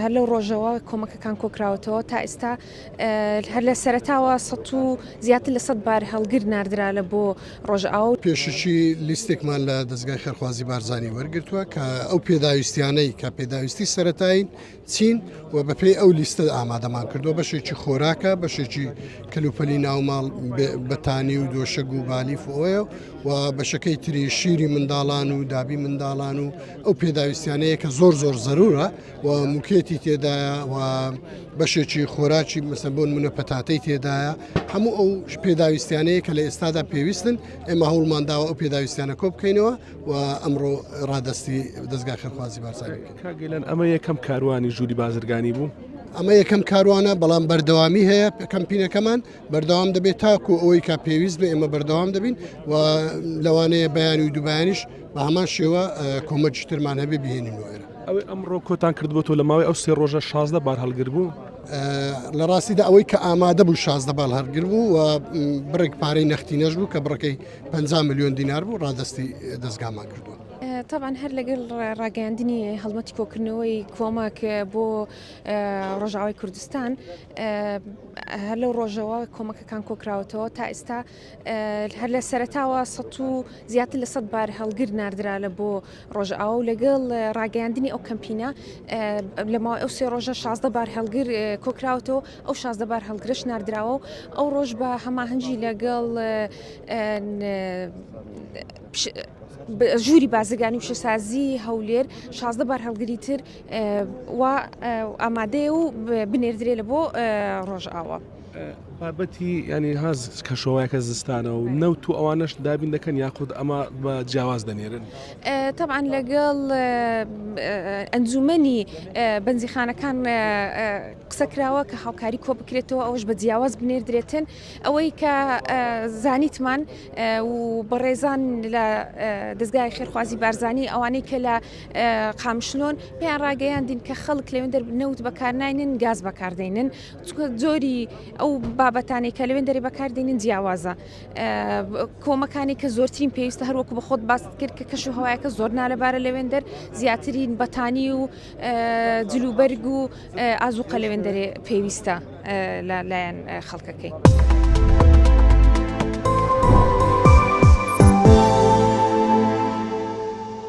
هەر لەو ڕۆژەوە کۆمەکەکان کۆکراوەتەوە تا ئێستا هەر لە سەرەتاوە زیاتر لە 100 بار هەڵگر ناردرا لە بۆ ڕۆژئاو. پێششی لیستێکمان لە دەستگای خێرخوازی بارزانانی وەرگرتووە کە ئەو پێداویستیانەی کە پێداویستی سەرەتایین چین و بەپێی ئەو لیستە ئامادەمان کردووە بەشێکی خۆراکە بەشێکی کەلوپەلی ناوماڵ بەتانی و دۆشەگ و بالیف ئەوە و بەشەکەی تری شیری منداڵان و دابی منداڵان و ئەو پێداویستیانەیە کە زۆر زەرورە و موکێتی تێدایە و بەشێکی خۆراکی مەسەن بۆ نمونە پەتاتەی تێدایە هەموو ئەو پێداویستیانەیە کە لە ئێستادا پێویستن ئێمە هەوڵمانداوە ئەو پێداویستیانە کۆ بکەینەوە و ئەمڕۆ ڕادستی دەستگای خێرخوازی بارزانانی کاگەلەن ئەمە یەکەم کاروانی ژووری بازرگانی بوو. ئەمە یەکەم کاروانە بەڵام بەردەوامی هەیە کەمپینەکەمان بەردەوام دەبێت تاکو ئەوەی کا پێویست بێ ئێمە بەردەوام دەبین و لەوانەیە بەیانی و دووبیانیش بە هەمان شێوە کۆمەکی ترمان هەبێ بهێنین وێرە. ئەوەی ئەمڕۆ کۆتان کردبێتەوە لە ماوەی ئەو 3 ڕۆژە 16 بار هەڵگر بوو. لە ڕاستیدا ئەوەی کە ئامادە بوو 16 بال هەرگر بوو و بڕێک پارەی نەختینەش بوو کە بڕەکەی 50 ملیۆن دینار بوو ڕادستی دەستگامان کردووە. طبعا هەر لەگەڵ ڕاگەاندنی هەڵمەتی کۆکردنەوەی کۆمەک بۆ ڕۆژاوای کوردستان هەر لەو ڕۆژەوە کۆمەکەکان کۆکراوەتەوە تا ئێستا هەر لە سەرەتاوە زیاتر لە 100 بار هەڵگر ناردرا لە بۆ ڕۆژئاو لەگەڵ ڕاگەاندنی ئەو کەمپینە لە ماوەی ئەو 3 ڕۆژە 16 بار هەڵگر کۆکراوەتەوە ئەو 16 بار هەڵگرش ناردراوە و ئەو ڕۆژ بە هەماهەنگی لەگەڵ ژووری بازرگانی و شەسازی هەولێر 16 بار هەڵگری تر و ئامادەیە و بنێردرێ لە بۆ ڕۆژئاوە. بابەتی ینی هاز کەشەوەیەکە زستانە و نەوت و ئەوانش دابین دەکەن یاخود ئەمە بە جیاواز دەنێرن. طبعا لەگەڵ ئەنجومەنی بەنزیخانەکان قسەکراوە کە هاوکاری کۆ بکرێتەوە ئەوش بە جیاواز بنێردرێتن ئەوەی کە زانیتمان و بەڕێزان لە دەستگای خێرخوازی بارزانی ئەوانەی کە لە قامشلۆن پێیان ڕاگەیاندین کە خەڵک لەوێن نەوت بەکارناینن گاز بەکاردێنن جۆری ئەو بابەتانی کە لەوێن دەری بەکاردێنن جیاوازە کۆمەکانی کە زۆرترین پێویستە هەروەکو بە خۆت باست کرد کە کەش و هەوایەکە زۆر نالەبارە لەوێن دەر زیاترین بەتانی و جلوبەرگ و ئازوقە لەوێن دەرێ پێویستە لەلایەن خەڵکەکەی.